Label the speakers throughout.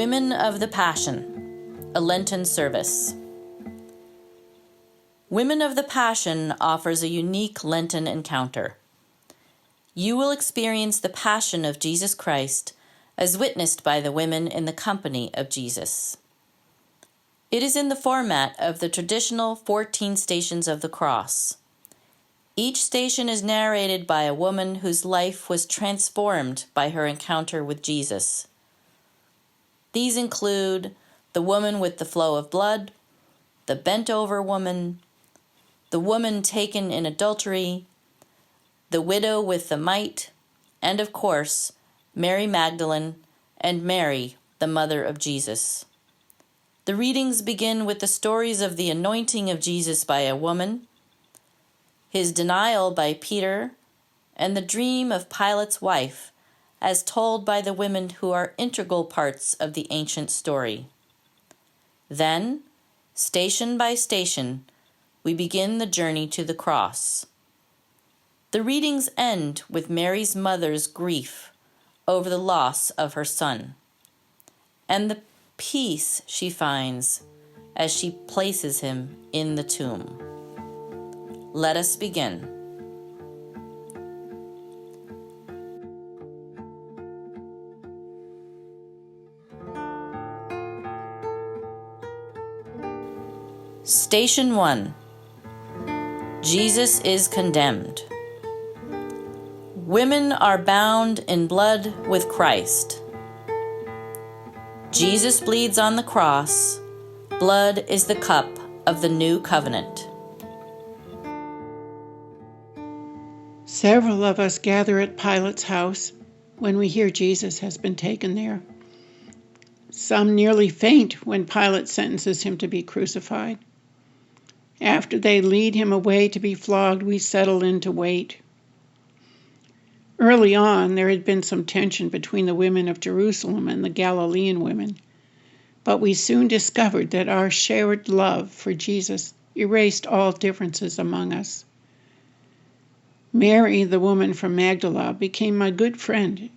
Speaker 1: Women of the Passion, a Lenten service. Women of the Passion offers a unique Lenten encounter. You will experience the passion of Jesus Christ as witnessed by the women in the company of Jesus. It is in the format of the traditional 14 Stations of the Cross. Each station is narrated by a woman whose life was transformed by her encounter with Jesus. These include the woman with the flow of blood, the bent-over woman, the woman taken in adultery, the widow with the mite, and of course, Mary Magdalene and Mary, the mother of Jesus. The readings begin with the stories of the anointing of Jesus by a woman, his denial by Peter, and the dream of Pilate's wife, as told by the women who are integral parts of the ancient story. Then, station by station, we begin the journey to the cross. The readings end with Mary's mother's grief over the loss of her son, and the peace she finds as she places him in the tomb. Let us begin. Station 1. Jesus is condemned. Women are bound in blood with Christ. Jesus bleeds on the cross. Blood is the cup of the new covenant.
Speaker 2: Several of us gather at Pilate's house when we hear Jesus has been taken there. Some nearly faint when Pilate sentences him to be crucified. After they lead him away to be flogged, we settle in to wait. Early on, there had been some tension between the women of Jerusalem and the Galilean women, but we soon discovered that our shared love for Jesus erased all differences among us. Mary, the woman from Magdala, became my good friend.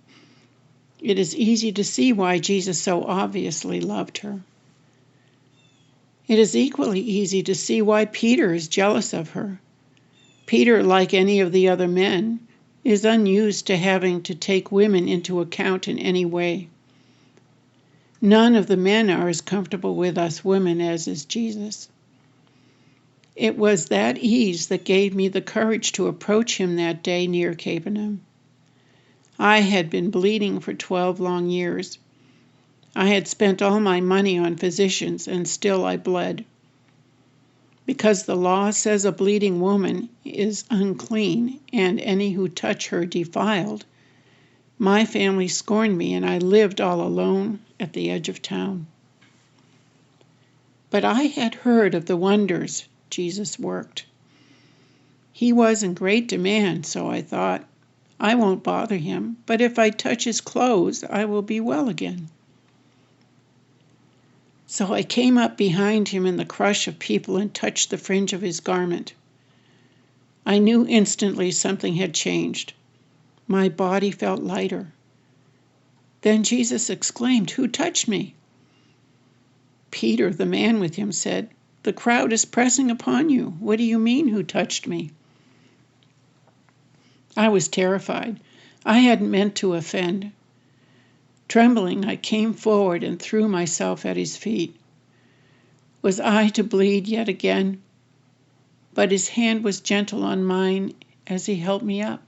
Speaker 2: It is easy to see why Jesus so obviously loved her. It is equally easy to see why Peter is jealous of her. Peter, like any of the other men, is unused to having to take women into account in any way. None of the men are as comfortable with us women as is Jesus. It was that ease that gave me the courage to approach him that day near Capernaum. I had been bleeding for 12 long years. I had spent all my money on physicians, and still I bled. Because the law says a bleeding woman is unclean, and any who touch her defiled, my family scorned me, and I lived all alone at the edge of town. But I had heard of the wonders Jesus worked. He was in great demand, so I thought, I won't bother him, but if I touch his clothes, I will be well again. So I came up behind him in the crush of people and touched the fringe of his garment. I knew instantly something had changed. My body felt lighter. Then Jesus exclaimed, "Who touched me?" Peter, the man with him, said, "The crowd is pressing upon you. What do you mean, who touched me?" I was terrified. I hadn't meant to offend. Trembling, I came forward and threw myself at his feet. Was I to bleed yet again? But his hand was gentle on mine as he helped me up.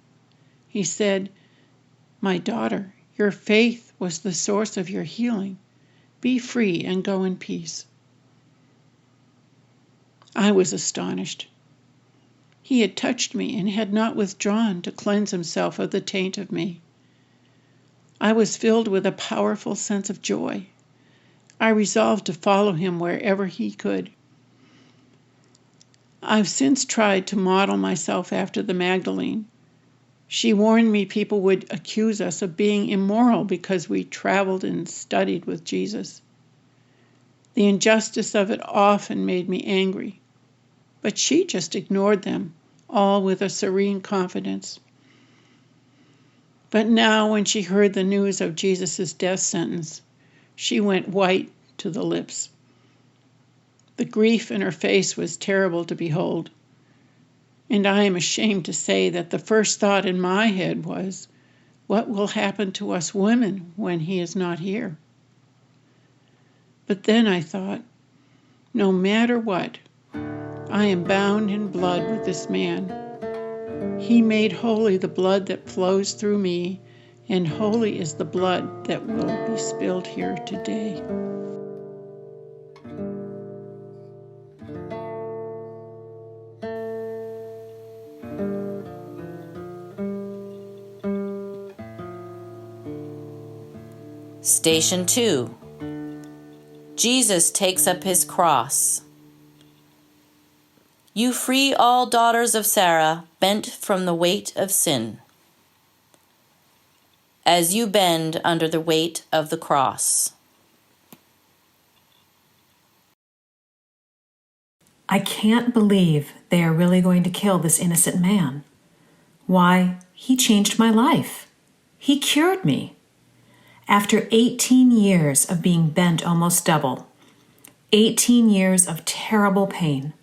Speaker 2: He said, "My daughter, your faith was the source of your healing. Be free and go in peace." I was astonished. He had touched me and had not withdrawn to cleanse himself of the taint of me. I was filled with a powerful sense of joy. I resolved to follow him wherever he could. I've since tried to model myself after the Magdalene. She warned me people would accuse us of being immoral because we traveled and studied with Jesus. The injustice of it often made me angry, but she just ignored them, all with a serene confidence. But now, when she heard the news of Jesus' death sentence, She went white to the lips. The grief in her face was terrible to behold. And I am ashamed to say that the first thought in my head was, what will happen to us women when he is not here? But then I thought, no matter what, I am bound in blood with this man. He made holy the blood that flows through me, and holy is the blood that will be spilled here today.
Speaker 1: Station 2. Jesus takes up his cross. You free all daughters of Sarah, bent from the weight of sin, as you bend under the weight of the cross.
Speaker 3: I can't believe they are really going to kill this innocent man. Why, he changed my life. He cured me. After 18 years of being bent almost double, 18 years of terrible pain,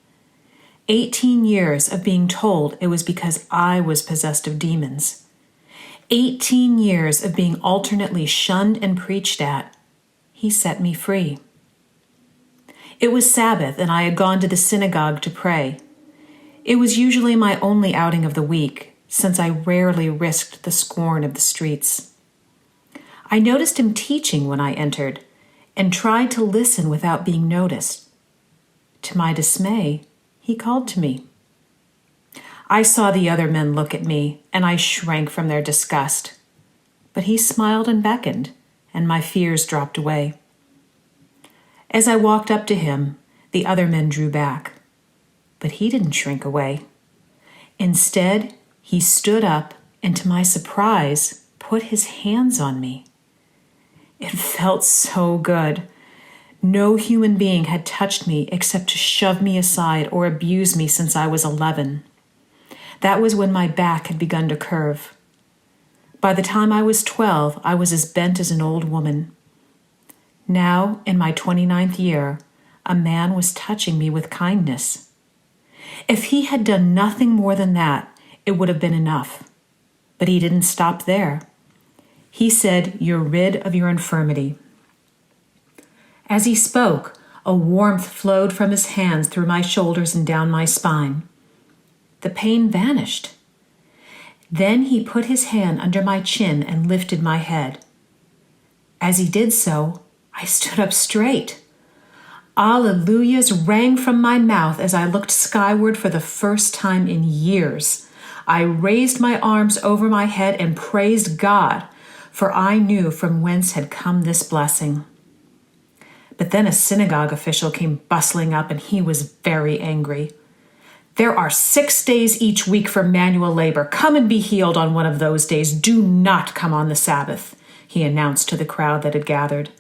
Speaker 3: 18 years of being told it was because I was possessed of demons, 18 years of being alternately shunned and preached at, he set me free. It was Sabbath, and I had gone to the synagogue to pray. It was usually my only outing of the week, since I rarely risked the scorn of the streets. I noticed him teaching when I entered, and tried to listen without being noticed. To my dismay, he called to me. I saw the other men look at me, and I shrank from their disgust. But he smiled and beckoned, and my fears dropped away. As I walked up to him, the other men drew back. But he didn't shrink away. Instead, he stood up and, to my surprise, put his hands on me. It felt so good. No human being had touched me except to shove me aside or abuse me since I was 11. That was when my back had begun to curve. By the time I was 12, I was as bent as an old woman. Now, in my 29th year, a man was touching me with kindness. If he had done nothing more than that, it would have been enough. But he didn't stop there. He said, "You're rid of your infirmity." As he spoke, a warmth flowed from his hands through my shoulders and down my spine. The pain vanished. Then he put his hand under my chin and lifted my head. As he did so, I stood up straight. Alleluias rang from my mouth as I looked skyward for the first time in years. I raised my arms over my head and praised God, for I knew from whence had come this blessing. But then a synagogue official came bustling up, and he was very angry. "There are 6 days each week for manual labor. Come and be healed on one of those days. Do not come on the Sabbath," he announced to the crowd that had gathered.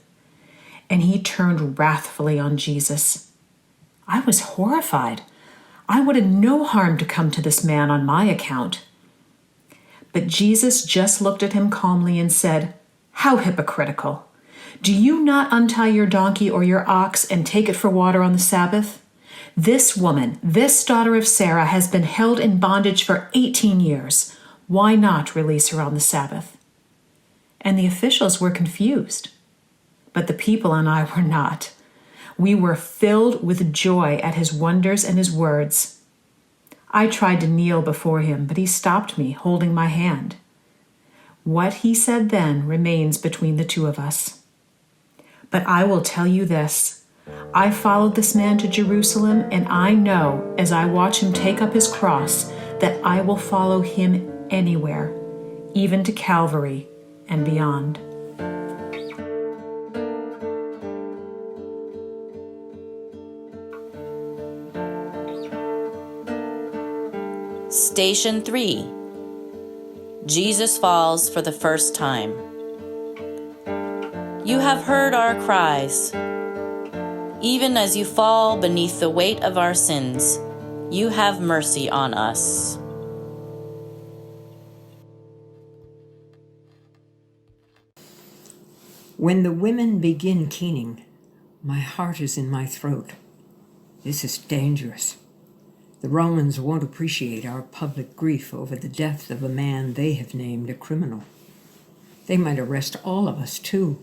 Speaker 3: And he turned wrathfully on Jesus. I was horrified. I wanted no harm to come to this man on my account. But Jesus just looked at him calmly and said, "How hypocritical! Do you not untie your donkey or your ox and take it for water on the Sabbath? This woman, this daughter of Sarah, has been held in bondage for 18 years. Why not release her on the Sabbath?" And the officials were confused. But the people and I were not. We were filled with joy at his wonders and his words. I tried to kneel before him, but he stopped me, holding my hand. What he said then remains between the two of us. But I will tell you this. I followed this man to Jerusalem, and I know, as I watch him take up his cross, that I will follow him anywhere, even to Calvary and beyond.
Speaker 1: Station 3. Jesus falls for the first time. You have heard our cries. Even as you fall beneath the weight of our sins, you have mercy on us.
Speaker 4: When the women begin keening, my heart is in my throat. This is dangerous. The Romans won't appreciate our public grief over the death of a man they have named a criminal. They might arrest all of us, too.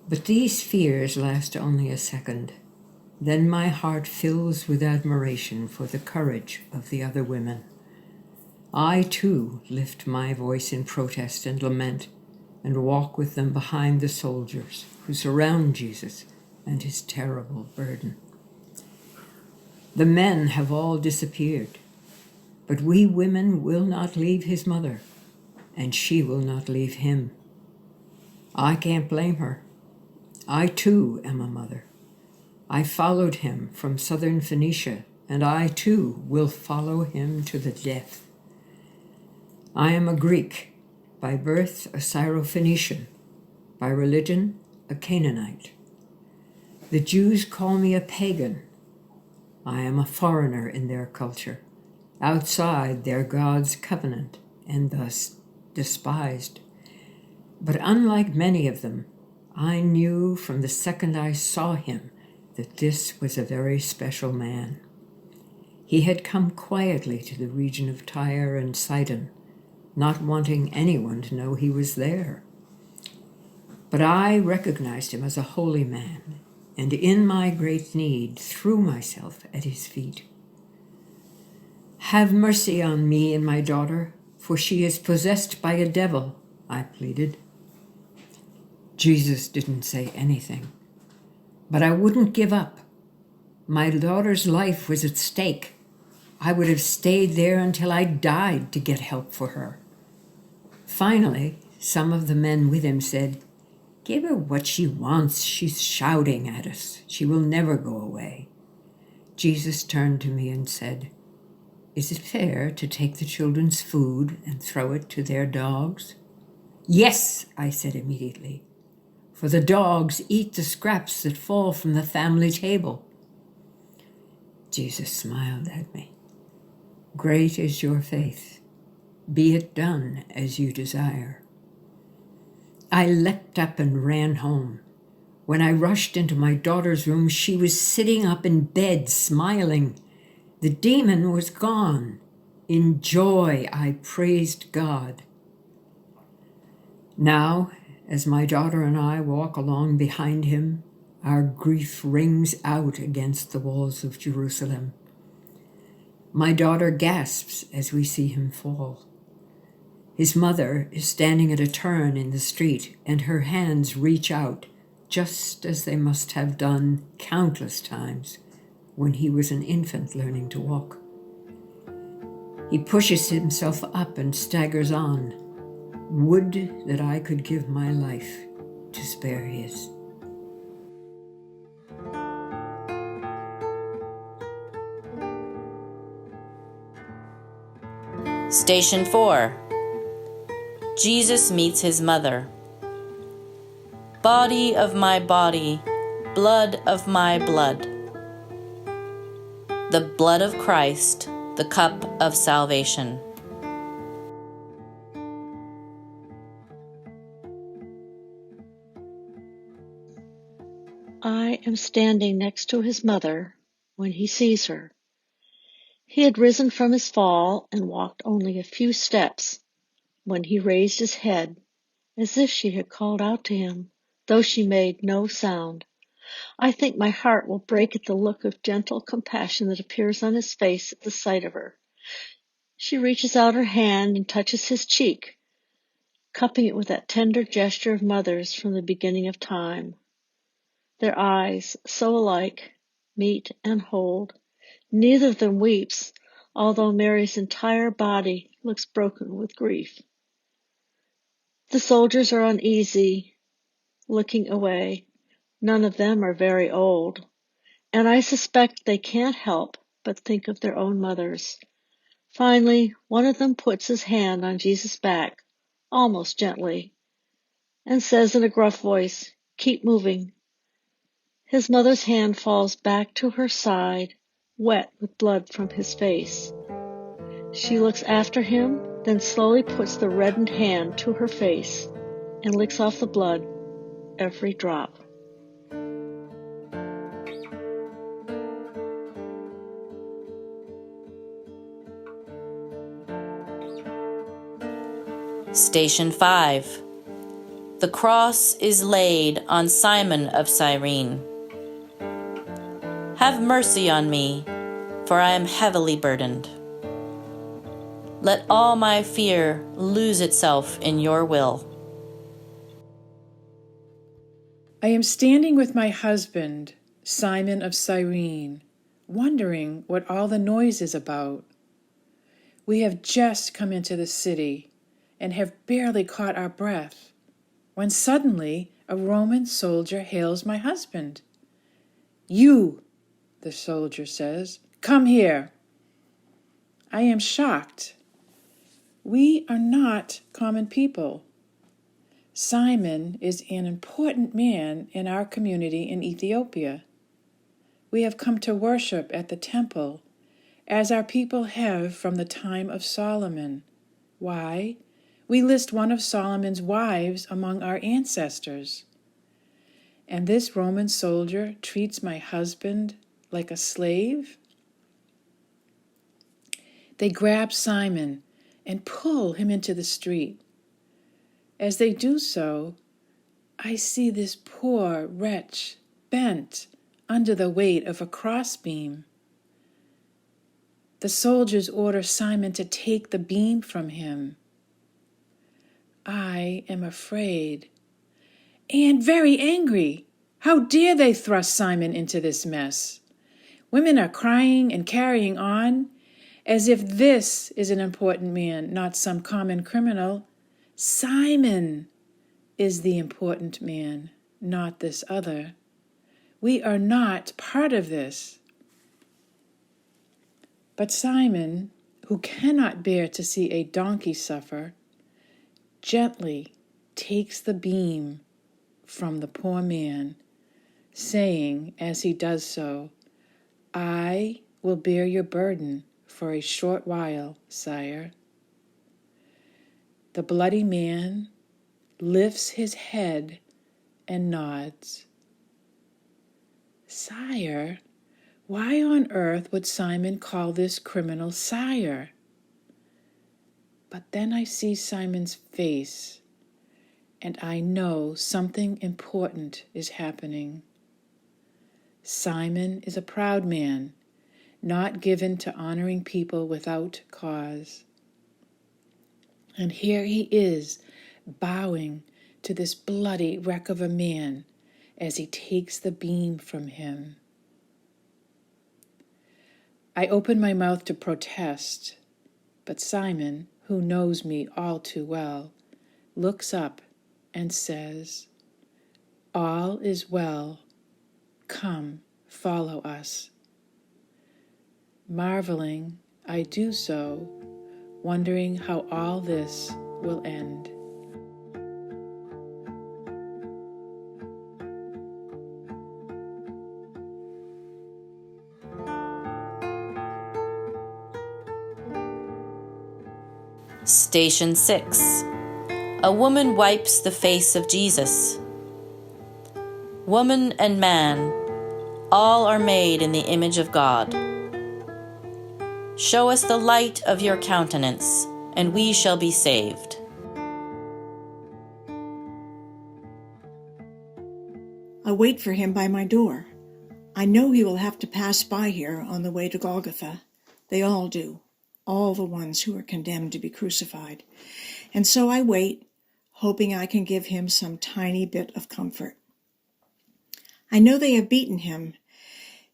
Speaker 4: But these fears last only a second. Then my heart fills with admiration for the courage of the other women. I, too, lift my voice in protest and lament and walk with them behind the soldiers who surround Jesus and his terrible burden. The men have all disappeared, but we women will not leave his mother, and she will not leave him. I can't blame her. I, too, am a mother. I followed him from southern Phoenicia, and I, too, will follow him to the death. I am a Greek, by birth a Syro-Phoenician, by religion a Canaanite. The Jews call me a pagan. I am a foreigner in their culture, outside their God's covenant, and thus despised. But unlike many of them, I knew from the second I saw him that this was a very special man. He had come quietly to the region of Tyre and Sidon, not wanting anyone to know he was there. But I recognized him as a holy man, and in my great need threw myself at his feet. "Have mercy on me and my daughter, for she is possessed by a devil," I pleaded. Jesus didn't say anything, but I wouldn't give up. My daughter's life was at stake. I would have stayed there until I died to get help for her. Finally, some of the men with him said, "Give her what she wants. She's shouting at us. She will never go away." Jesus turned to me and said, "Is it fair to take the children's food and throw it to their dogs?" "Yes," I said immediately, "for the dogs eat the scraps that fall from the family table." Jesus smiled at me. "Great is your faith. Be it done as you desire." I leapt up and ran home. When I rushed into my daughter's room, she was sitting up in bed, smiling. The demon was gone. In joy, I praised God. Now, as my daughter and I walk along behind him, our grief rings out against the walls of Jerusalem. My daughter gasps as we see him fall. His mother is standing at a turn in the street, and her hands reach out, just as they must have done countless times when he was an infant learning to walk. He pushes himself up and staggers on. Would that I could give my life to spare his.
Speaker 1: Station 4. Jesus meets his mother. Body of my body, blood of my blood. The blood of Christ, the cup of salvation.
Speaker 5: I am standing next to his mother when he sees her. He had risen from his fall and walked only a few steps when he raised his head as if she had called out to him, though she made no sound. I think my heart will break at the look of gentle compassion that appears on his face at the sight of her. She reaches out her hand and touches his cheek, cupping it with that tender gesture of mothers from the beginning of time. Their eyes, so alike, meet and hold. Neither of them weeps, although Mary's entire body looks broken with grief. The soldiers are uneasy, looking away. None of them are very old, and I suspect they can't help but think of their own mothers. Finally, one of them puts his hand on Jesus' back, almost gently, and says in a gruff voice, "Keep moving." His mother's hand falls back to her side, wet with blood from his face. She looks after him, then slowly puts the reddened hand to her face and licks off the blood, every drop.
Speaker 1: Station 5. The cross is laid on Simon of Cyrene. Have mercy on me, for I am heavily burdened. Let all my fear lose itself in your will.
Speaker 2: I am standing with my husband, Simon of Cyrene, wondering what all the noise is about. We have just come into the city and have barely caught our breath, when suddenly a Roman soldier hails my husband. "You," the soldier says, "come here." I am shocked. We are not common people. Simon is an important man in our community in Ethiopia. We have come to worship at the temple, as our people have from the time of Solomon. Why? We list one of Solomon's wives among our ancestors. And this Roman soldier treats my husband like a slave? They grab Simon and pull him into the street. As they do so, I see this poor wretch bent under the weight of a crossbeam. The soldiers order Simon to take the beam from him. I am afraid and very angry. How dare they thrust Simon into this mess? Women are crying and carrying on as if this is an important man, not some common criminal. Simon is the important man, not this other. We are not part of this. But Simon, who cannot bear to see a donkey suffer, gently takes the beam from the poor man, saying as he does so, "I will bear your burden for a short while, sire." The bloody man lifts his head and nods. Sire? Why on earth would Simon call this criminal sire? But then I see Simon's face, and I know something important is happening. Simon is a proud man, not given to honoring people without cause. And here he is, bowing to this bloody wreck of a man as he takes the beam from him. I open my mouth to protest, but Simon, who knows me all too well, looks up and says, "All is well. Come, follow us." Marveling, I do so, wondering how all this will end.
Speaker 1: Station 6. A woman wipes the face of Jesus. Woman and man, all are made in the image of God. Show us the light of your countenance, and we shall be saved.
Speaker 6: I wait for him by my door. I know he will have to pass by here on the way to Golgotha. They all do, all the ones who are condemned to be crucified. And so I wait, hoping I can give him some tiny bit of comfort. I know they have beaten him.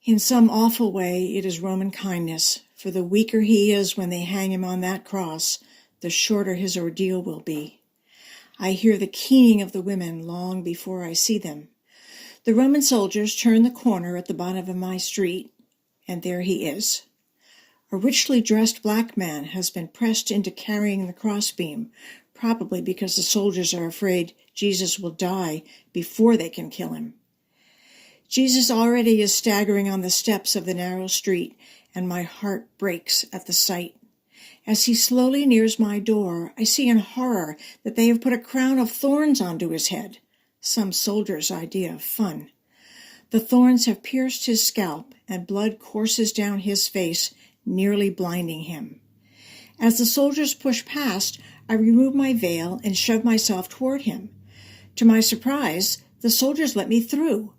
Speaker 6: In some awful way, it is Roman kindness, for the weaker he is when they hang him on that cross, the shorter his ordeal will be. I hear the keening of the women long before I see them. The Roman soldiers turn the corner at the bottom of my street, and there he is. A richly dressed black man has been pressed into carrying the crossbeam, probably because the soldiers are afraid Jesus will die before they can kill him. Jesus already is staggering on the steps of the narrow street, and my heart breaks at the sight. As he slowly nears my door, I see in horror that they have put a crown of thorns onto his head. Some soldier's idea of fun. The thorns have pierced his scalp, and blood courses down his face, nearly blinding him. As the soldiers push past, I remove my veil and shove myself toward him. To my surprise, the soldiers let me through.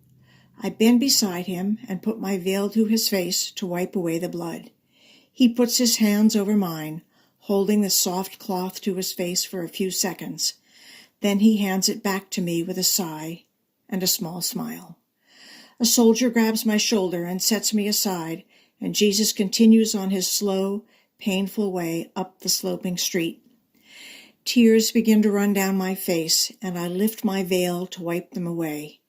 Speaker 6: I bend beside him and put my veil to his face to wipe away the blood. He puts his hands over mine, holding the soft cloth to his face for a few seconds. Then he hands it back to me with a sigh and a small smile. A soldier grabs my shoulder and sets me aside, and Jesus continues on his slow, painful way up the sloping street. Tears begin to run down my face, and I lift my veil to wipe them away.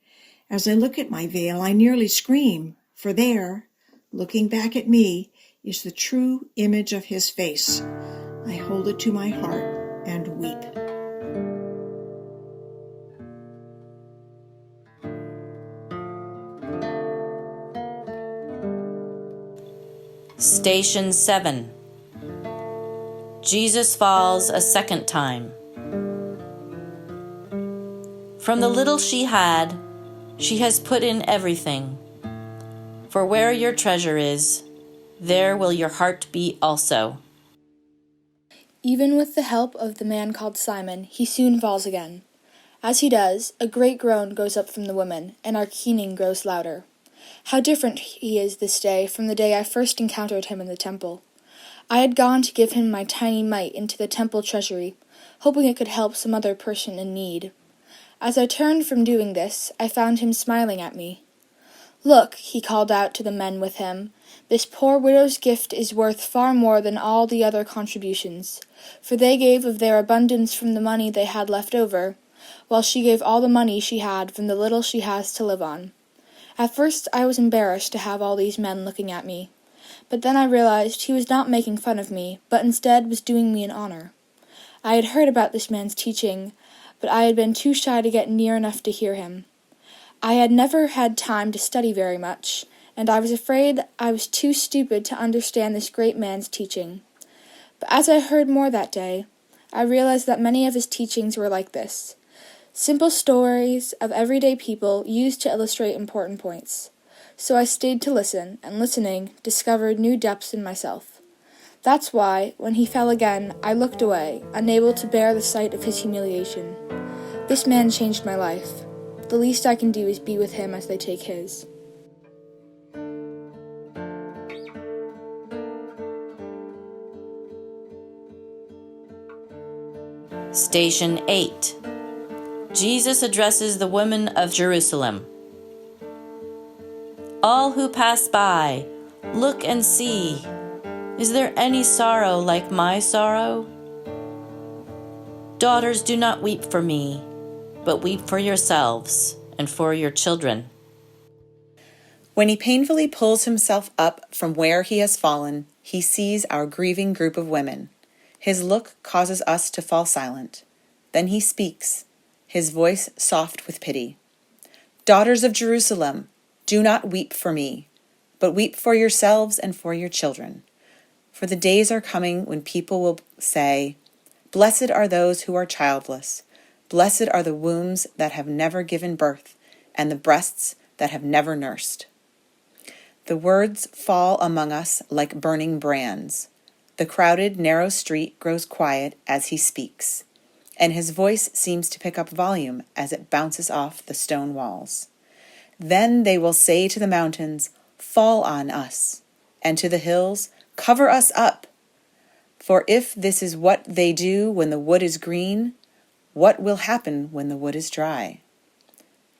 Speaker 6: As I look at my veil, I nearly scream, for there, looking back at me, is the true image of his face. I hold it to my heart and weep.
Speaker 1: Station 7. Jesus falls a second time. From the little she had, she has put in everything. For where your treasure is, there will your heart be also.
Speaker 7: Even with the help of the man called Simon, he soon falls again. As he does, a great groan goes up from the women, and our keening grows louder. How different he is this day from the day I first encountered him in the temple. I had gone to give him my tiny mite into the temple treasury, hoping it could help some other person in need. As I turned from doing this, I found him smiling at me. "Look," he called out to the men with him, "this poor widow's gift is worth far more than all the other contributions, for they gave of their abundance from the money they had left over, while she gave all the money she had from the little she has to live on." At first I was embarrassed to have all these men looking at me, but then I realized he was not making fun of me, but instead was doing me an honor. I had heard about this man's teaching, but I had been too shy to get near enough to hear him. I had never had time to study very much, and I was afraid I was too stupid to understand this great man's teaching. But as I heard more that day, I realized that many of his teachings were like this: simple stories of everyday people used to illustrate important points. So I stayed to listen, and listening, discovered new depths in myself. That's why, when he fell again, I looked away, unable to bear the sight of his humiliation. This man changed my life. The least I can do is be with him as they take his.
Speaker 1: Station 8. Jesus addresses the women of Jerusalem. All who pass by, look and see. Is there any sorrow like my sorrow? Daughters, do not weep for me, but weep for yourselves and for your children.
Speaker 8: When he painfully pulls himself up from where he has fallen, he sees our grieving group of women. His look causes us to fall silent. Then he speaks, his voice soft with pity. Daughters of Jerusalem, do not weep for me, but weep for yourselves and for your children. For the days are coming when people will say, Blessed are those who are childless. Blessed are the wombs that have never given birth, and the breasts that have never nursed. The words fall among us like burning brands. The crowded, narrow street grows quiet as he speaks, and his voice seems to pick up volume as it bounces off the stone walls. Then they will say to the mountains, Fall on us, and to the hills, Cover us up. For if this is what they do when the wood is green, what will happen when the wood is dry?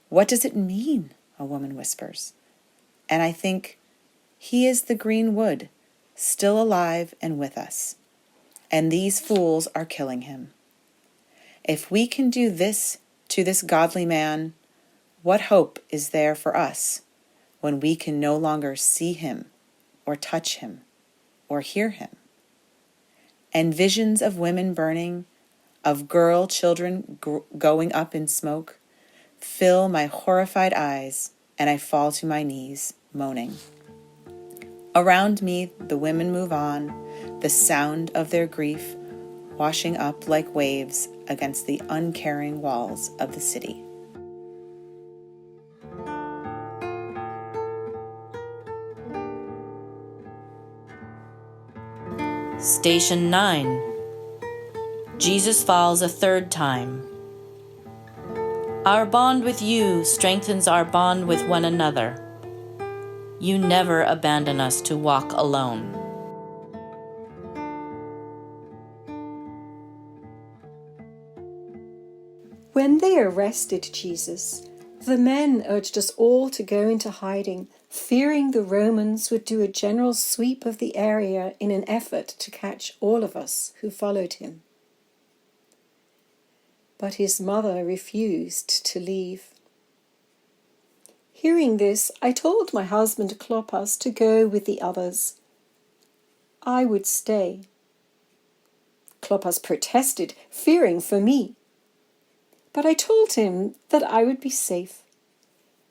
Speaker 8: What does it mean? A woman whispers. And I think, he is the green wood, still alive and with us. And these fools are killing him. If we can do this to this godly man, what hope is there for us when we can no longer see him or touch him or hear him? And visions of women burning, of children going up in smoke, fill my horrified eyes, and I fall to my knees, moaning. Around me, the women move on, the sound of their grief washing up like waves against the uncaring walls of the city.
Speaker 1: Station 9. Jesus falls a third time. Our bond with you strengthens our bond with one another. You never abandon us to walk alone.
Speaker 9: When they arrested Jesus, the men urged us all to go into hiding, fearing the Romans would do a general sweep of the area in an effort to catch all of us who followed him. But his mother refused to leave. Hearing this, I told my husband Clopas to go with the others. I would stay. Clopas protested, fearing for me. But I told him that I would be safe,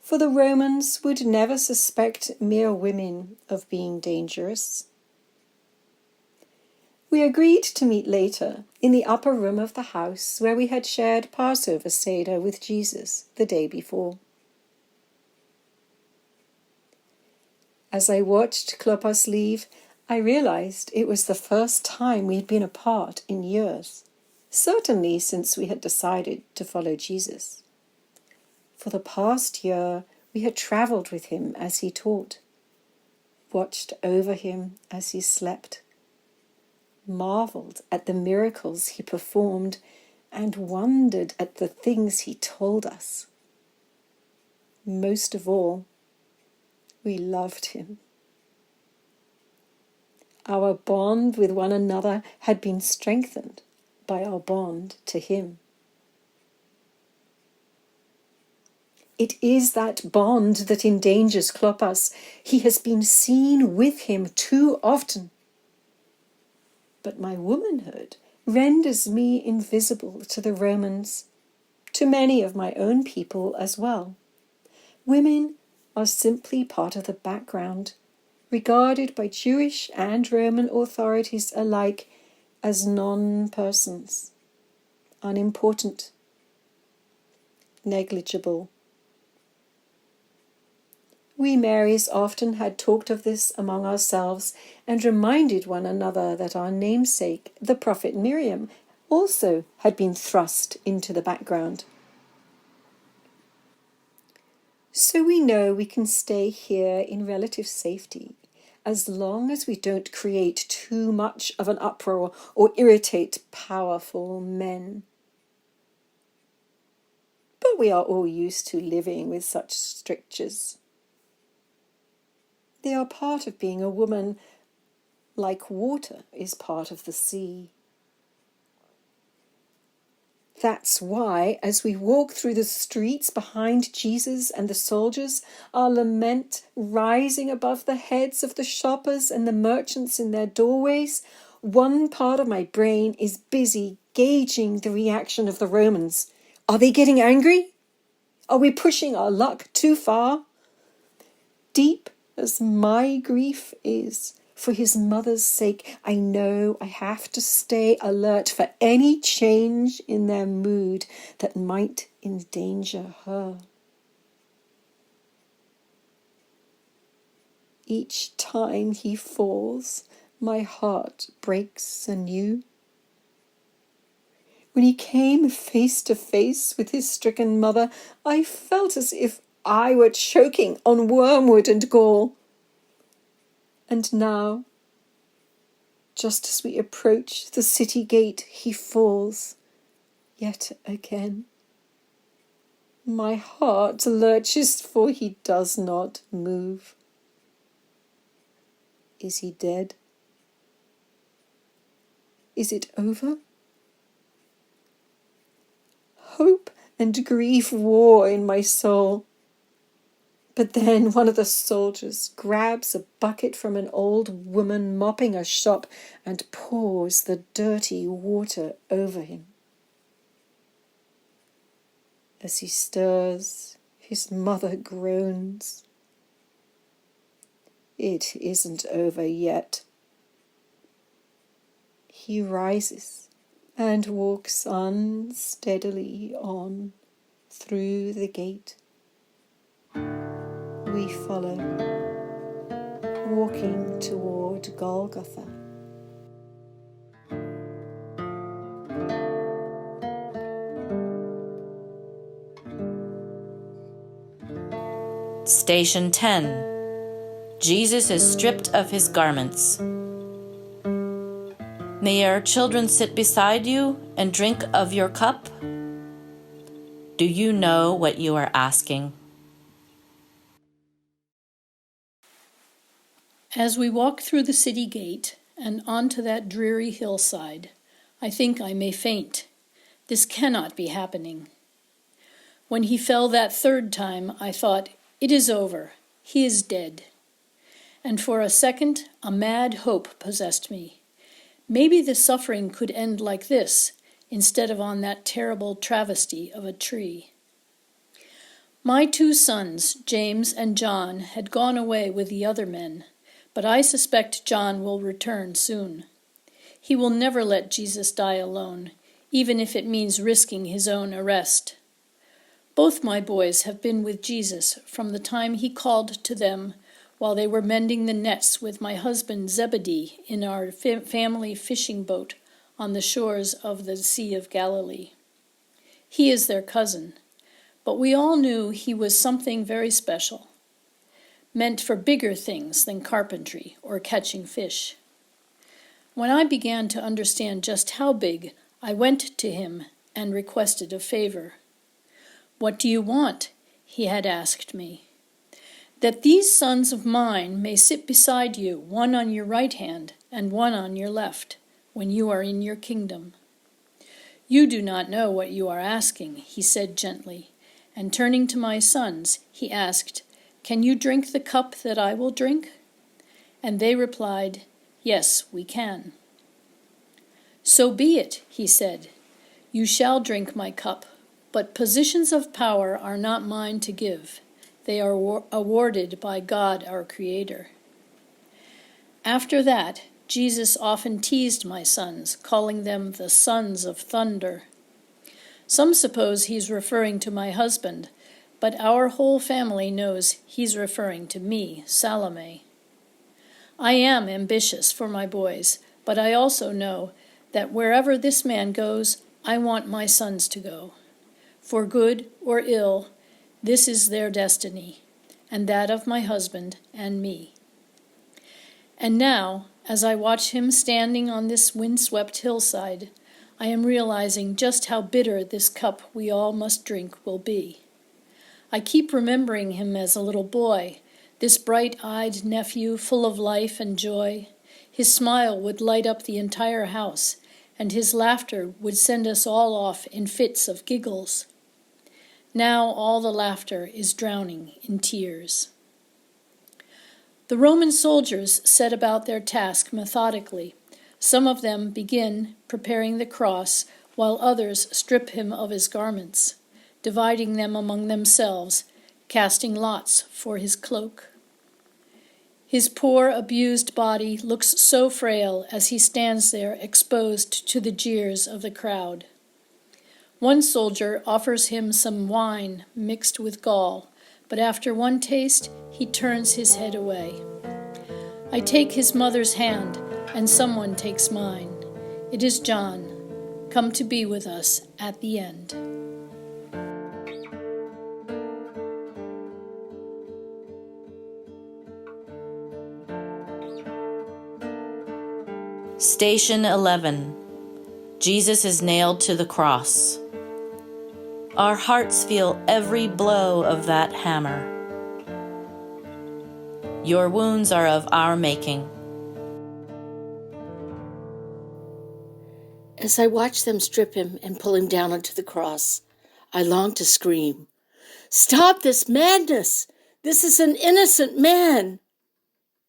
Speaker 9: for the Romans would never suspect mere women of being dangerous. We agreed to meet later in the upper room of the house where we had shared Passover Seder with Jesus the day before. As I watched Clopas leave, I realized it was the first time we had been apart in years. Certainly since we had decided to follow Jesus. For the past year, we had traveled with him as he taught, watched over him as he slept, marveled at the miracles he performed, and wondered at the things he told us. Most of all, we loved him. Our bond with one another had been strengthened by our bond to him. It is that bond that endangers Clopas. He has been seen with him too often. But my womanhood renders me invisible to the Romans, to many of my own people as well. Women are simply part of the background, regarded by Jewish and Roman authorities alike as non-persons, unimportant, negligible. We Marys often had talked of this among ourselves and reminded one another that our namesake, the prophet Miriam, also had been thrust into the background. So we know we can stay here in relative safety, as long as we don't create too much of an uproar or irritate powerful men. But we are all used to living with such strictures. They are part of being a woman, like water is part of the sea. That's why, as we walk through the streets behind Jesus and the soldiers, our lament rising above the heads of the shoppers and the merchants in their doorways, one part of my brain is busy gauging the reaction of the Romans. Are they getting angry? Are we pushing our luck too far? Deep as my grief is, for his mother's sake, I know I have to stay alert for any change in their mood that might endanger her. Each time he falls, my heart breaks anew. When he came face to face with his stricken mother, I felt as if I were choking on wormwood and gall. And now, just as we approach the city gate, he falls yet again. My heart lurches, for he does not move. Is he dead? Is it over? Hope and grief war in my soul. But then one of the soldiers grabs a bucket from an old woman mopping a shop and pours the dirty water over him. As he stirs, his mother groans. It isn't over yet. he rises and walks unsteadily on through the gate. We follow, walking toward Golgotha.
Speaker 1: Station 10. Jesus is stripped of his garments. May our children sit beside you and drink of your cup? Do you know what you are asking?
Speaker 10: As we walk through the city gate and onto that dreary hillside, I think I may faint. This cannot be happening. When he fell that third time, I thought, it is over. He is dead. And for a second, a mad hope possessed me. Maybe the suffering could end like this, instead of on that terrible travesty of a tree. My 2 sons, James and John, had gone away with the other men, but I suspect John will return soon. He will never let Jesus die alone, even if it means risking his own arrest. Both my boys have been with Jesus from the time he called to them while they were mending the nets with my husband Zebedee in our family fishing boat on the shores of the Sea of Galilee. He is their cousin, but we all knew he was something very special, meant for bigger things than carpentry or catching fish. When I began to understand just how big, I went to him and requested a favor. "What do you want?" he had asked me. "That these sons of mine may sit beside you, one on your right hand and one on your left, when you are in your kingdom." "You do not know what you are asking," he said gently, and turning to my sons, he asked, "Can you drink the cup that I will drink?" And they replied, "Yes, we can." "So be it," he said. "You shall drink my cup, but positions of power are not mine to give. They are awarded by God our Creator." After that, Jesus often teased my sons, calling them the sons of thunder. Some suppose he's referring to my husband, but our whole family knows he's referring to me, Salome. I am ambitious for my boys, but I also know that wherever this man goes, I want my sons to go. For good or ill, this is their destiny, and that of my husband and me. And now, as I watch him standing on this windswept hillside, I am realizing just how bitter this cup we all must drink will be. I keep remembering him as a little boy, this bright-eyed nephew full of life and joy. His smile would light up the entire house, and his laughter would send us all off in fits of giggles. Now all the laughter is drowning in tears. The Roman soldiers set about their task methodically. Some of them begin preparing the cross, while others strip him of his garments, dividing them among themselves, casting lots for his cloak. His poor, abused body looks so frail as he stands there exposed to the jeers of the crowd. One soldier offers him some wine mixed with gall, but after one taste, he turns his head away. I take his mother's hand, and someone takes mine. It is John, come to be with us at the end.
Speaker 1: Station 11. Jesus is nailed to the cross. Our hearts feel every blow of that hammer. Your wounds are of our making.
Speaker 5: As I watch them strip him and pull him down onto the cross, I long to scream, "Stop this madness! This is an innocent man!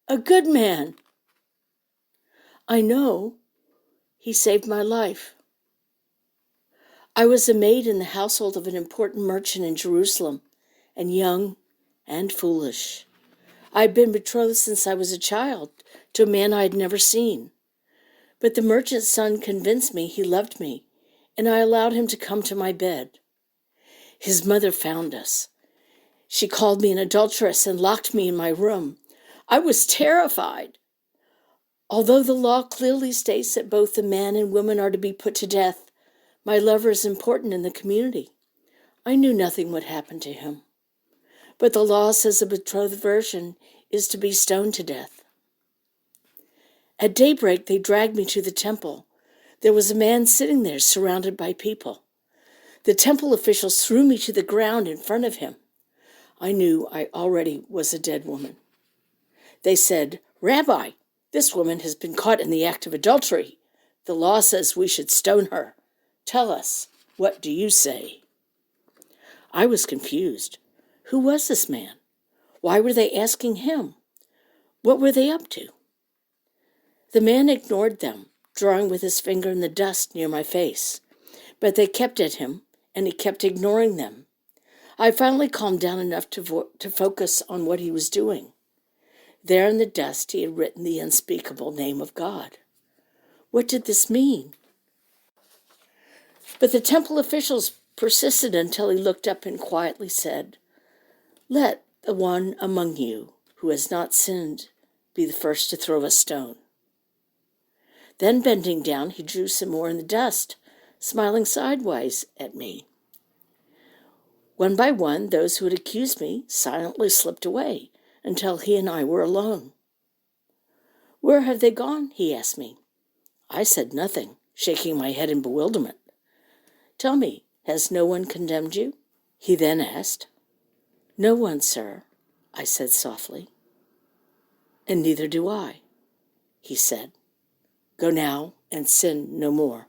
Speaker 5: A good man! I know he saved my life. I was a maid in the household of an important merchant in Jerusalem, and young and foolish. I had been betrothed since I was a child to a man I had never seen.
Speaker 11: But the merchant's son convinced me he loved me, and I allowed him to come to my bed. His mother found us. She called me an adulteress and locked me in my room. I was terrified. Although the law clearly states that both the man and woman are to be put to death, my lover is important in the community. I knew nothing would happen to him. But the law says a betrothed virgin is to be stoned to death. At daybreak, they dragged me to the temple. There was a man sitting there surrounded by people. The temple officials threw me to the ground in front of him. I knew I already was a dead woman. They said, "Rabbi, this woman has been caught in the act of adultery. The law says we should stone her. Tell us, what do you say?" I was confused. Who was this man? Why were they asking him? What were they up to? The man ignored them, drawing with his finger in the dust near my face. But they kept at him, and he kept ignoring them. I finally calmed down enough to focus on what he was doing. There in the dust, he had written the unspeakable name of God. What did this mean? But the temple officials persisted until he looked up and quietly said, "Let the one among you who has not sinned be the first to throw a stone." Then bending down, he drew some more in the dust, smiling sideways at me. One by one, those who had accused me silently slipped away until he and I were alone. "Where have they gone?" he asked me. I said nothing, shaking my head in bewilderment. "Tell me, has no one condemned you?" he then asked. "No one, sir," I said softly. "And neither do I," he said. "Go now and sin no more."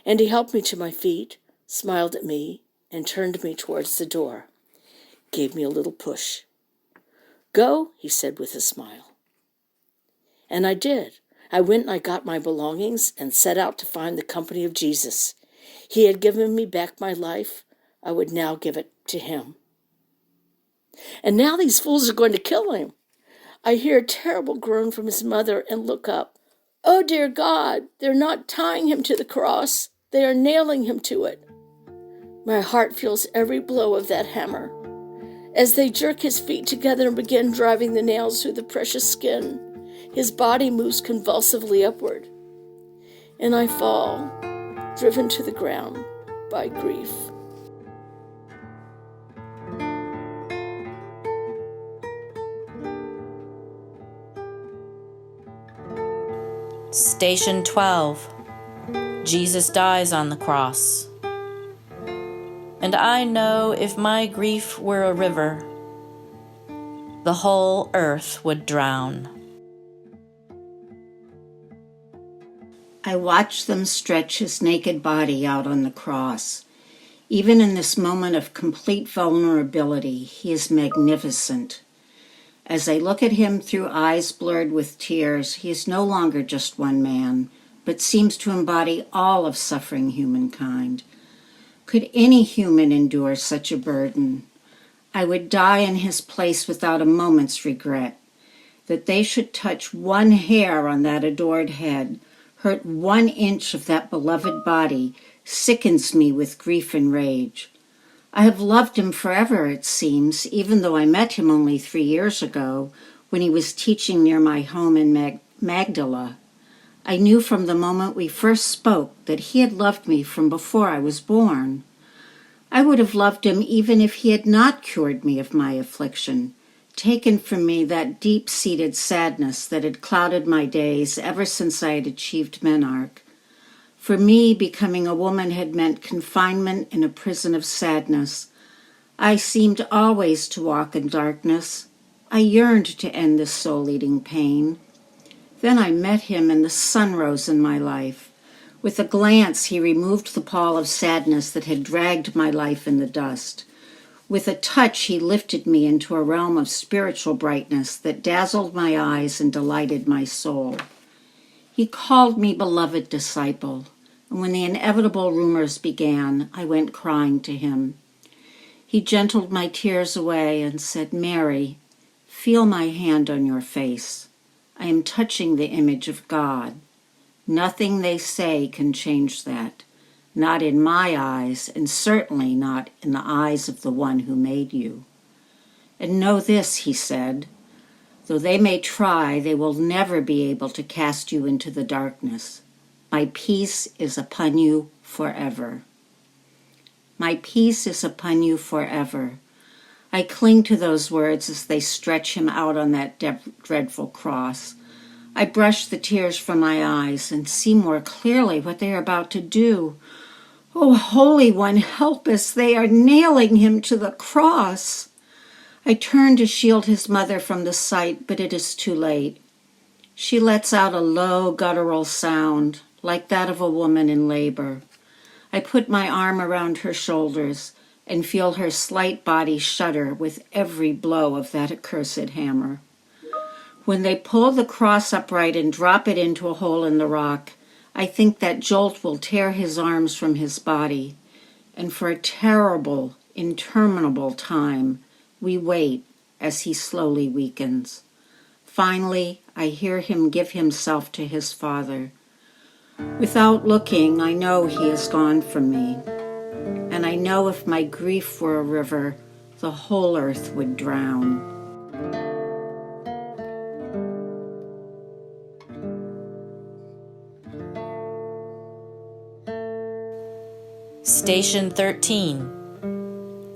Speaker 11: And he helped me to my feet, smiled at me, and turned me towards the door. Gave me a little push. "Go," he said with a smile. And I did. I went and I got my belongings and set out to find the company of Jesus. He had given me back my life. I would now give it to him. And now these fools are going to kill him. I hear a terrible groan from his mother and look up. Oh, dear God, they're not tying him to the cross. They are nailing him to it. My heart feels every blow of that hammer. As they jerk his feet together and begin driving the nails through the precious skin, his body moves convulsively upward. And I fall, driven to the ground by grief.
Speaker 1: Station 12. Jesus dies on the cross. And I know if my grief were a river, the whole earth would drown.
Speaker 12: I watch them stretch his naked body out on the cross. Even in this moment of complete vulnerability, he is magnificent. As I look at him through eyes blurred with tears, he is no longer just one man, but seems to embody all of suffering humankind. Could any human endure such a burden? I would die in his place without a moment's regret. That they should touch one hair on that adored head, hurt 1 inch of that beloved body, sickens me with grief and rage. I have loved him forever, it seems, even though I met him only 3 years ago when he was teaching near my home in Magdala. I knew from the moment we first spoke that he had loved me from before I was born. I would have loved him even if he had not cured me of my affliction, taken from me that deep-seated sadness that had clouded my days ever since I had achieved menarche. For me, becoming a woman had meant confinement in a prison of sadness. I seemed always to walk in darkness. I yearned to end this soul-eating pain. Then I met him and the sun rose in my life. With a glance, he removed the pall of sadness that had dragged my life in the dust. With a touch, he lifted me into a realm of spiritual brightness that dazzled my eyes and delighted my soul. He called me beloved disciple, and when the inevitable rumors began, I went crying to him. He gentled my tears away and said, "Mary, feel my hand on your face. I am touching the image of God. Nothing they say can change that. Not in my eyes, and certainly not in the eyes of the one who made you. And know this, he said, though they may try, they will never be able to cast you into the darkness. My peace is upon you forever. My peace is upon you forever. I cling to those words as they stretch him out on that dreadful cross. I brush the tears from my eyes and see more clearly what they are about to do. Oh, Holy One, help us. They are nailing him to the cross. I turn to shield his mother from the sight, but it is too late. She lets out a low, guttural sound, like that of a woman in labor. I put my arm around her shoulders and feel her slight body shudder with every blow of that accursed hammer. When they pull the cross upright and drop it into a hole in the rock, I think that jolt will tear his arms from his body, and for a terrible, interminable time, we wait as he slowly weakens. Finally, I hear him give himself to his Father. Without looking, I know he is gone from me, and I know if my grief were a river, the whole earth would drown.
Speaker 1: Station 13.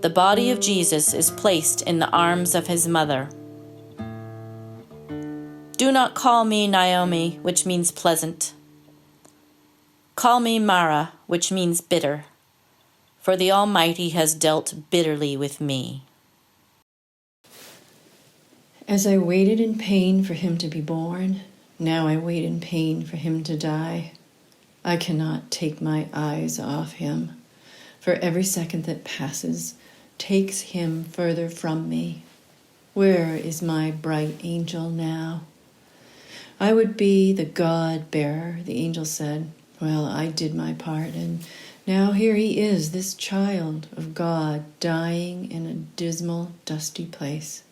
Speaker 1: The body of Jesus is placed in the arms of his mother. Do not call me Naomi, which means pleasant. Call me Mara, which means bitter, for the Almighty has dealt bitterly with me.
Speaker 13: As I waited in pain for him to be born, now I wait in pain for him to die. I cannot take my eyes off him, for every second that passes takes him further from me. Where is my bright angel now? I would be the God-bearer, the angel said. Well, I did my part, and now here he is, this child of God, dying in a dismal, dusty place.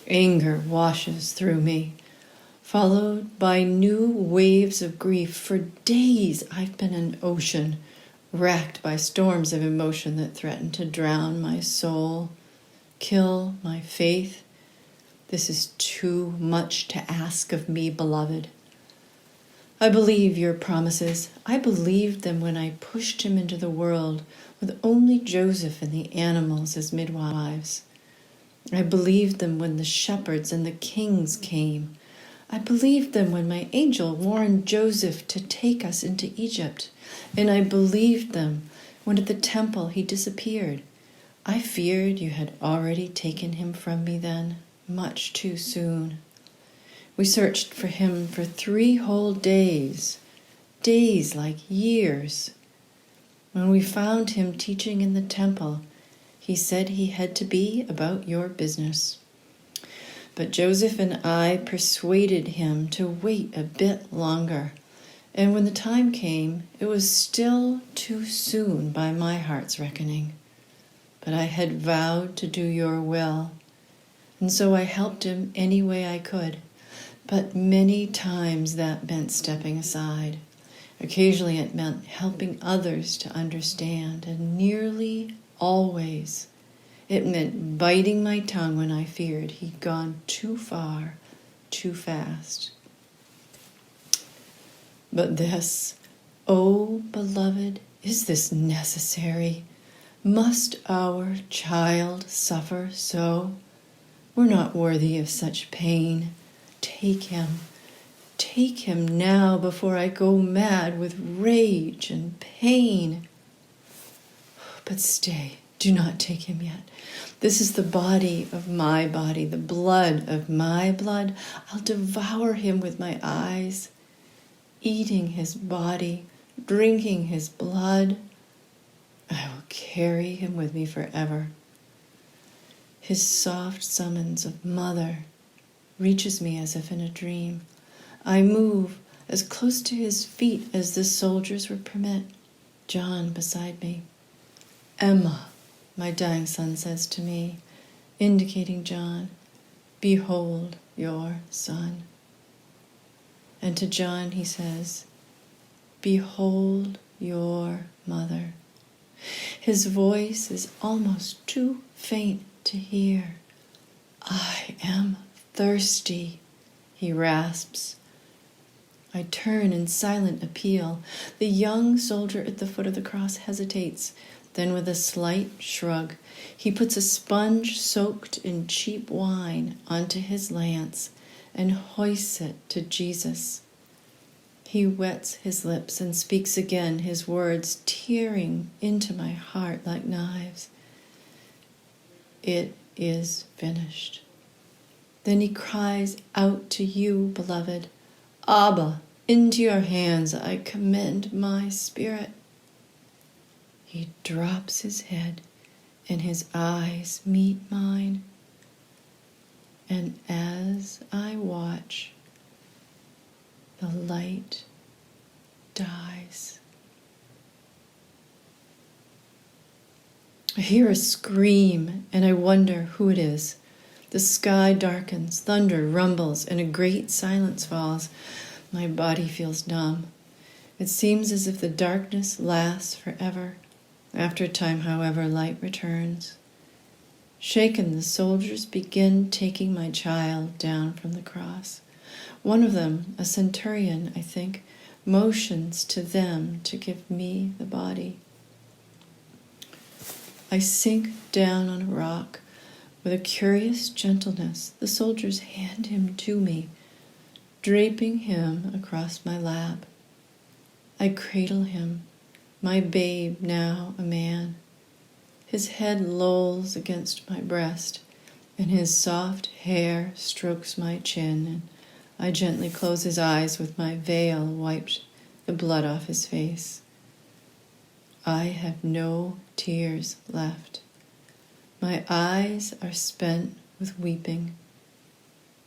Speaker 13: Anger washes through me, followed by new waves of grief. For days I've been an ocean, racked by storms of emotion that threaten to drown my soul, kill my faith. This is too much to ask of me, beloved. I believe your promises. I believed them when I pushed him into the world with only Joseph and the animals as midwives. I believed them when the shepherds and the kings came. I believed them when my angel warned Joseph to take us into Egypt. And I believed them when at the temple he disappeared. I feared you had already taken him from me then, much too soon. We searched for him for 3 whole days, days like years. When we found him teaching in the temple, he said he had to be about your business. But Joseph and I persuaded him to wait a bit longer. And when the time came, it was still too soon by my heart's reckoning. But I had vowed to do your will, and so I helped him any way I could. But many times that meant stepping aside. Occasionally it meant helping others to understand, and nearly always it meant biting my tongue when I feared he'd gone too far, too fast. But this, oh beloved, is this necessary? Must our child suffer so? We're not worthy of such pain. Take him now before I go mad with rage and pain. But stay, do not take him yet. This is the body of my body, the blood of my blood. I'll devour him with my eyes, eating his body, drinking his blood. I will carry him with me forever. His soft summons of mother reaches me as if in a dream. I move as close to his feet as the soldiers would permit, John beside me. Emma, my dying son says to me, indicating John, behold your son. And to John he says, behold your mother. His voice is almost too faint to hear. I am thirsty, he rasps. I turn in silent appeal. The young soldier at the foot of the cross hesitates. Then with a slight shrug, he puts a sponge soaked in cheap wine onto his lance and hoists it to Jesus. He wets his lips and speaks again, his words tearing into my heart like knives. It is finished. Then he cries out to you, beloved, Abba, into your hands I commend my spirit. He drops his head and his eyes meet mine. And as I watch, the light dies. I hear a scream and I wonder who it is. The sky darkens, thunder rumbles, and a great silence falls. My body feels numb. It seems as if the darkness lasts forever. After a time, however, light returns. Shaken, the soldiers begin taking my child down from the cross. One of them, a centurion, I think, motions to them to give me the body. I sink down on a rock. With a curious gentleness, the soldiers hand him to me, draping him across my lap. I cradle him, my babe, now a man. His head lolls against my breast, and his soft hair strokes my chin, and I gently close his eyes with my veil, wiped the blood off his face. I have no tears left. My eyes are spent with weeping.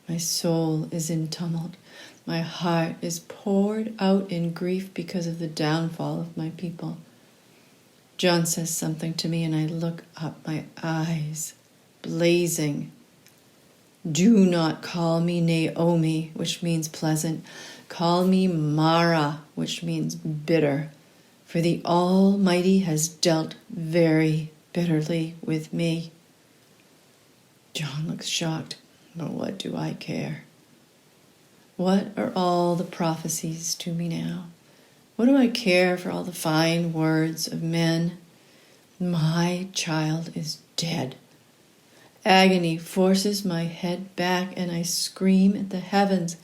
Speaker 13: My soul is in tumult. My heart is poured out in grief because of the downfall of my people. John says something to me and I look up, my eyes blazing. Do not call me Naomi, which means pleasant. Call me Mara, which means bitter. For the Almighty has dealt very bitterly with me. John looks shocked, but what do I care? What are all the prophecies to me now? What do I care for all the fine words of men? My child is dead. Agony forces my head back and I scream at the heavens,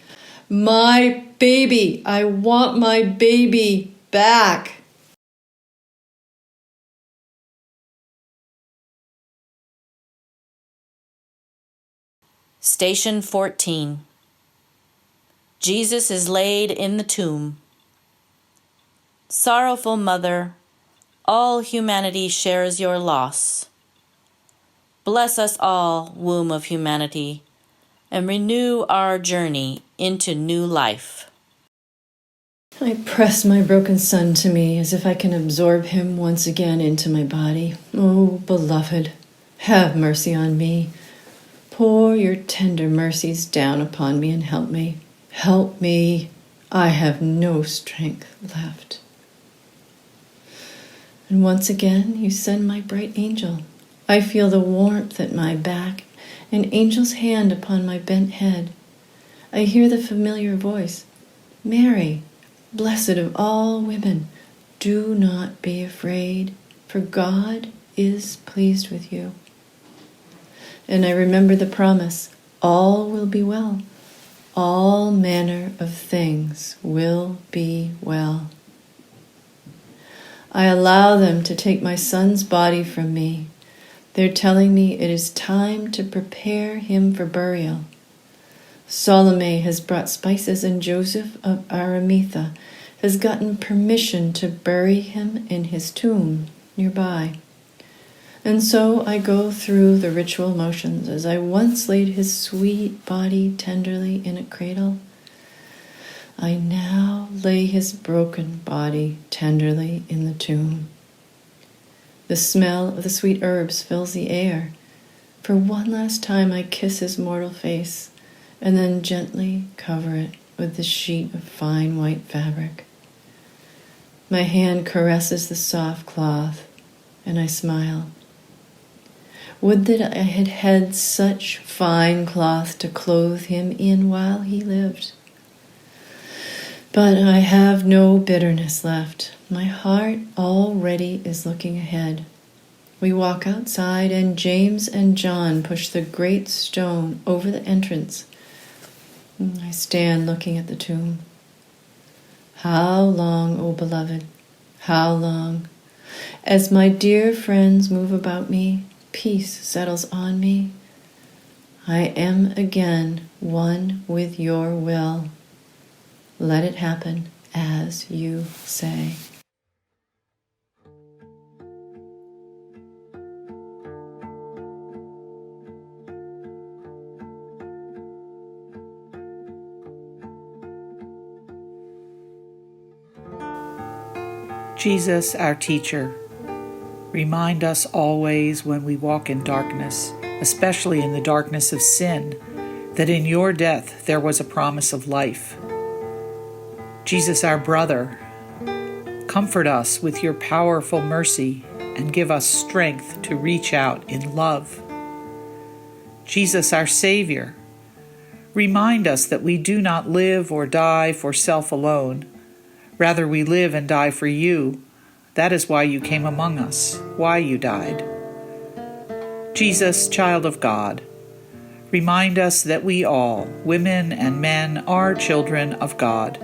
Speaker 13: my baby! I want my baby back!
Speaker 1: Station 14. Jesus is laid in the tomb. Sorrowful mother, all humanity shares your loss. Bless us all, womb of humanity, and renew our journey into new life.
Speaker 13: I press my broken son to me as if I can absorb him once again into my body. Oh, beloved, have mercy on me. Pour your tender mercies down upon me and help me. Help me. I have no strength left. And once again, you send my bright angel. I feel the warmth at my back, an angel's hand upon my bent head. I hear the familiar voice, Mary, blessed of all women, do not be afraid, for God is pleased with you. And I remember the promise, all will be well. All manner of things will be well. I allow them to take my son's body from me. They're telling me it is time to prepare him for burial. Salome has brought spices and Joseph of Arimathea has gotten permission to bury him in his tomb nearby. And so I go through the ritual motions as I once laid his sweet body tenderly in a cradle. I now lay his broken body tenderly in the tomb. The smell of the sweet herbs fills the air. For one last time I kiss his mortal face and then gently cover it with the sheet of fine white fabric. My hand caresses the soft cloth, and I smile. Would that I had had such fine cloth to clothe him in while he lived. But I have no bitterness left. My heart already is looking ahead. We walk outside, and James and John push the great stone over the entrance. I stand looking at the tomb. How long, O beloved, how long? As my dear friends move about me, peace settles on me. I am again one with your will. Let it happen as you say.
Speaker 14: Jesus, our teacher, remind us always when we walk in darkness, especially in the darkness of sin, that in your death there was a promise of life. Jesus, our brother, comfort us with your powerful mercy and give us strength to reach out in love. Jesus, our Savior, remind us that we do not live or die for self alone. Rather, we live and die for you. That is why you came among us, why you died. Jesus, child of God, remind us that we all, women and men, are children of God.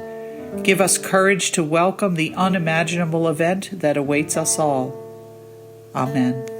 Speaker 14: Give us courage to welcome the unimaginable event that awaits us all. Amen.